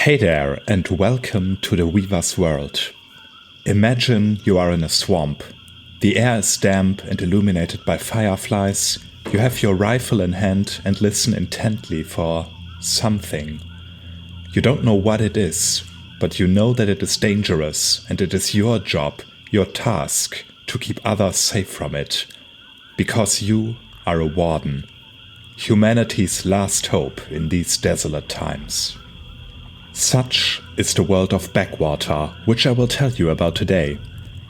Hey there, and welcome to the Weaver's World. Imagine you are in a swamp. The air is damp and illuminated by fireflies. You have your rifle in hand and listen intently for something. You don't know what it is, but you know that it is dangerous, and it is your job, your task, to keep others safe from it. Because you are a warden. Humanity's last hope in these desolate times. Such is the world of Backwater, which I will tell you about today.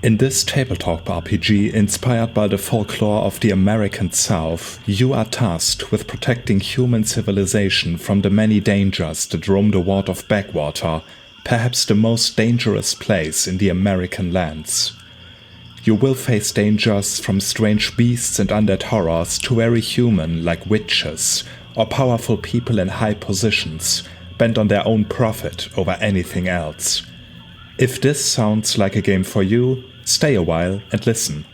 In this tabletop RPG, inspired by the folklore of the American South, you are tasked with protecting human civilization from the many dangers that roam the world of Backwater, perhaps the most dangerous place in the American lands. You will face dangers from strange beasts and undead horrors to very human, like witches, or powerful people in high positions, bent on their own profit over anything else. If this sounds like a game for you, stay a while and listen.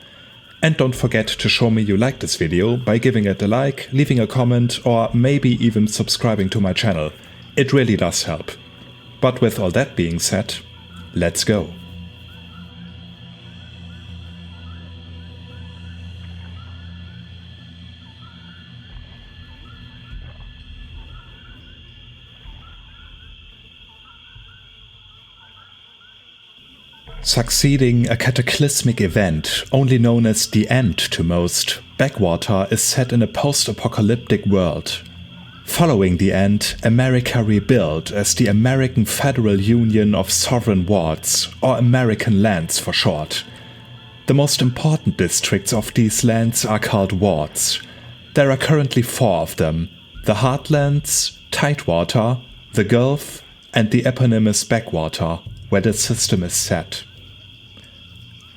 And don't forget to show me you like this video by giving it a like, leaving a comment, or maybe even subscribing to my channel. It really does help. But with all that being said, let's go. Succeeding a cataclysmic event, only known as the End to most, Backwater is set in a post-apocalyptic world. Following the end, America rebuilt as the American Federal Union of Sovereign Wards, or American lands for short. The most important districts of these lands are called wards. There are currently 4 of them: the Heartlands, Tidewater, the Gulf, and the eponymous Backwater, where the system is set.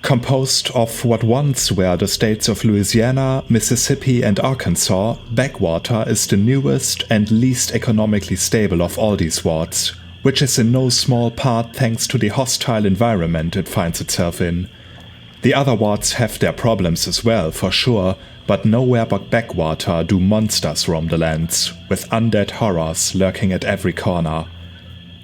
Composed of what once were the states of Louisiana, Mississippi, and Arkansas, Backwater is the newest and least economically stable of all these wards, which is in no small part thanks to the hostile environment it finds itself in. The other wards have their problems as well, for sure, but nowhere but Backwater do monsters roam the lands, with undead horrors lurking at every corner.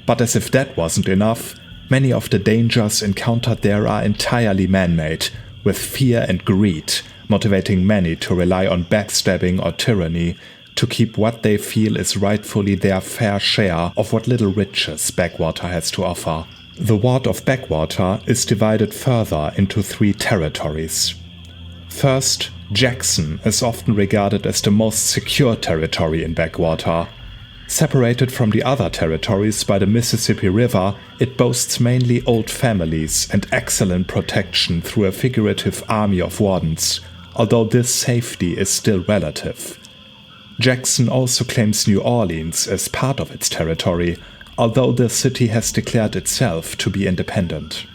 But as if that wasn't enough, many of the dangers encountered there are entirely man-made, with fear and greed motivating many to rely on backstabbing or tyranny to keep what they feel is rightfully their fair share of what little riches Backwater has to offer. The ward of Backwater is divided further into 3 territories. First, Jackson is often regarded as the most secure territory in Backwater. Separated from the other territories by the Mississippi River, it boasts mainly old families and excellent protection through a figurative army of wardens, although this safety is still relative. Jackson also claims New Orleans as part of its territory, although the city has declared itself to be independent.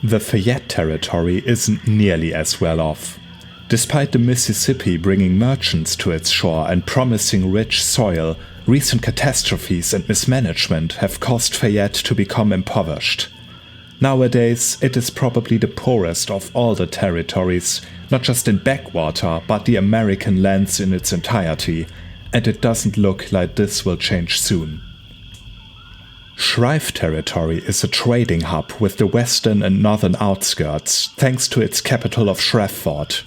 The Fayette territory isn't nearly as well off. Despite the Mississippi bringing merchants to its shore and promising rich soil, recent catastrophes and mismanagement have caused Fayette to become impoverished. Nowadays, it is probably the poorest of all the territories, not just in Backwater, but the American lands in its entirety, and it doesn't look like this will change soon. Shrive territory is a trading hub with the western and northern outskirts, thanks to its capital of Shreveport.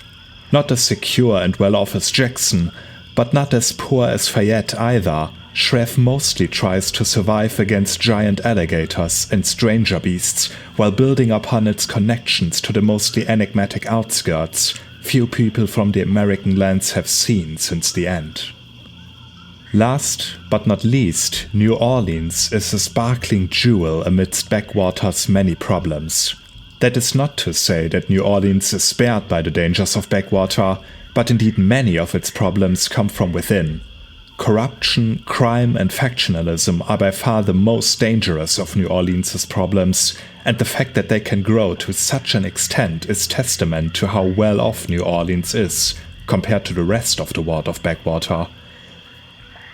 Not as secure and well-off as Jackson, but not as poor as Fayette either. Shreve mostly tries to survive against giant alligators and stranger beasts while building upon its connections to the mostly enigmatic outskirts few people from the American lands have seen since the end. Last but not least, New Orleans is a sparkling jewel amidst Backwater's many problems. That is not to say that New Orleans is spared by the dangers of Backwater, but indeed many of its problems come from within. Corruption, crime, and factionalism are by far the most dangerous of New Orleans' problems, and the fact that they can grow to such an extent is testament to how well off New Orleans is, compared to the rest of the world of Backwater.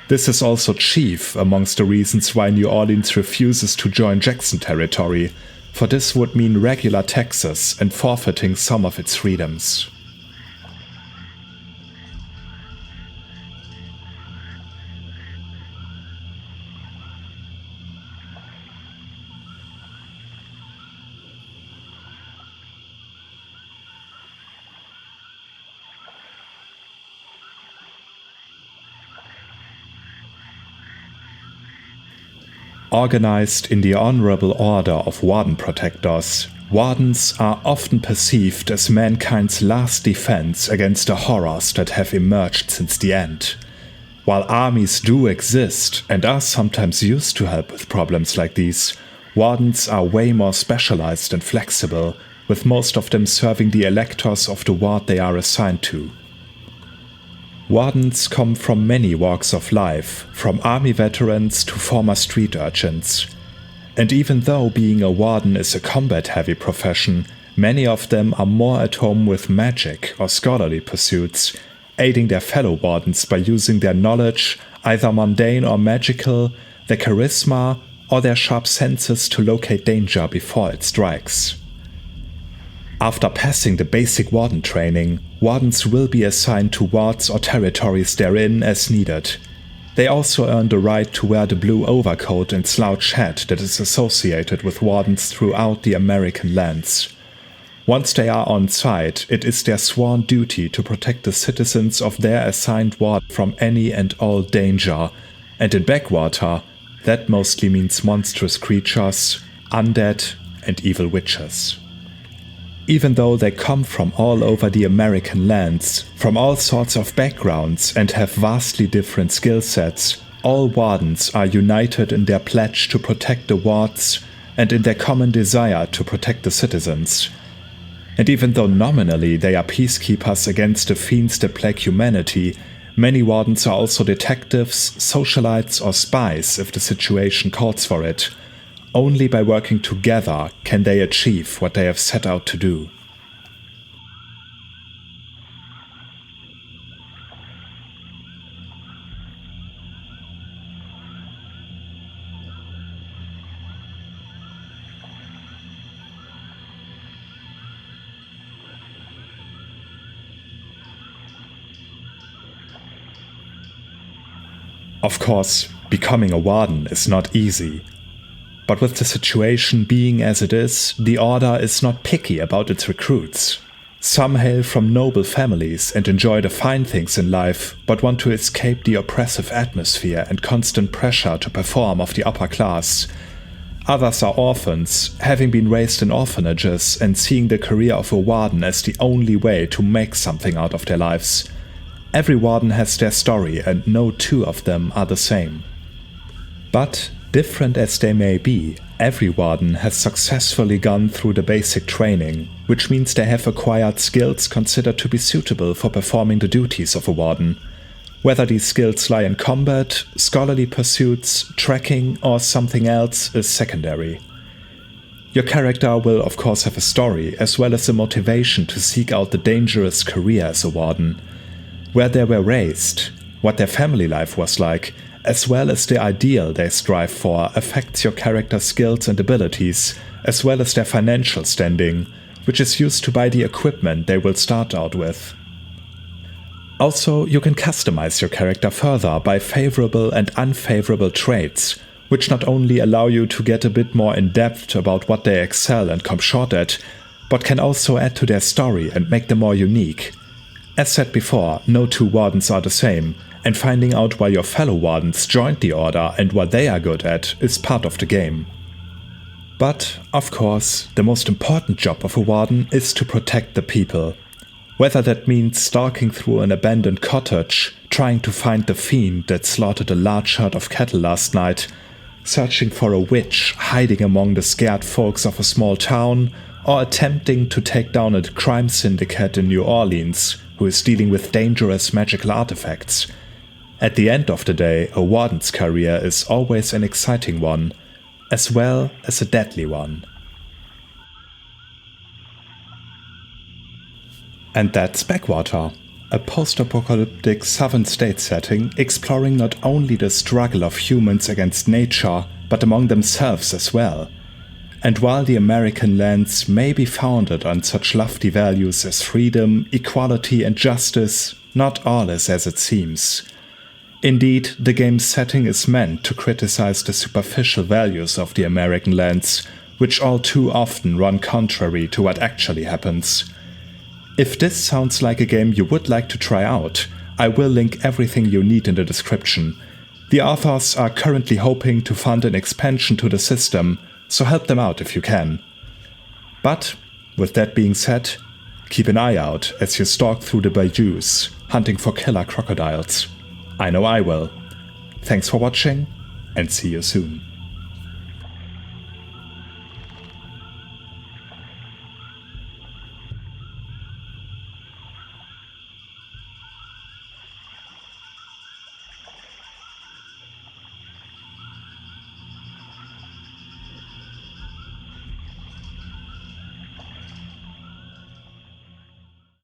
This is also chief amongst the reasons why New Orleans refuses to join Jackson territory, for this would mean regular taxes and forfeiting some of its freedoms. Organized in the honorable order of Warden Protectors, Wardens are often perceived as mankind's last defense against the horrors that have emerged since the end. While armies do exist and are sometimes used to help with problems like these, Wardens are way more specialized and flexible, with most of them serving the electors of the ward they are assigned to. Wardens come from many walks of life, from army veterans to former street urchins. And even though being a warden is a combat-heavy profession, many of them are more at home with magic or scholarly pursuits, aiding their fellow wardens by using their knowledge, either mundane or magical, their charisma, or their sharp senses to locate danger before it strikes. After passing the basic warden training, wardens will be assigned to wards or territories therein as needed. They also earn the right to wear the blue overcoat and slouch hat that is associated with wardens throughout the American lands. Once they are on site, it is their sworn duty to protect the citizens of their assigned ward from any and all danger, and in Backwater, that mostly means monstrous creatures, undead, and evil witches. Even though they come from all over the American lands, from all sorts of backgrounds and have vastly different skill sets, all wardens are united in their pledge to protect the wards and in their common desire to protect the citizens. And even though nominally they are peacekeepers against the fiends that plague humanity, many wardens are also detectives, socialites or spies if the situation calls for it. Only by working together can they achieve what they have set out to do. Of course, becoming a warden is not easy. But with the situation being as it is, the Order is not picky about its recruits. Some hail from noble families and enjoy the fine things in life, but want to escape the oppressive atmosphere and constant pressure to perform of the upper class. Others are orphans, having been raised in orphanages and seeing the career of a warden as the only way to make something out of their lives. Every warden has their story, and no two of them are the same. But different as they may be, every warden has successfully gone through the basic training, which means they have acquired skills considered to be suitable for performing the duties of a warden. Whether these skills lie in combat, scholarly pursuits, tracking, or something else is secondary. Your character will of course have a story, as well as a motivation to seek out the dangerous career as a warden. Where they were raised, what their family life was like, as well as the ideal they strive for, affects your character's skills and abilities, as well as their financial standing, which is used to buy the equipment they will start out with. Also, you can customize your character further by favorable and unfavorable traits, which not only allow you to get a bit more in-depth about what they excel and come short at, but can also add to their story and make them more unique. As said before, no two wardens are the same, and finding out why your fellow wardens joined the Order and what they are good at is part of the game. But, of course, the most important job of a warden is to protect the people. Whether that means stalking through an abandoned cottage, trying to find the fiend that slaughtered a large herd of cattle last night, searching for a witch hiding among the scared folks of a small town, or attempting to take down a crime syndicate in New Orleans who is dealing with dangerous magical artifacts. At the end of the day, a warden's career is always an exciting one, as well as a deadly one. And that's Backwater, a post-apocalyptic southern state setting exploring not only the struggle of humans against nature, but among themselves as well. And while the American lands may be founded on such lofty values as freedom, equality and justice, not all is as it seems. Indeed, the game's setting is meant to criticize the superficial values of the American lands, which all too often run contrary to what actually happens. If this sounds like a game you would like to try out, I will link everything you need in the description. The authors are currently hoping to fund an expansion to the system, so help them out if you can. But, with that being said, keep an eye out as you stalk through the bayous, hunting for killer crocodiles. I know I will. Thanks for watching, and see you soon.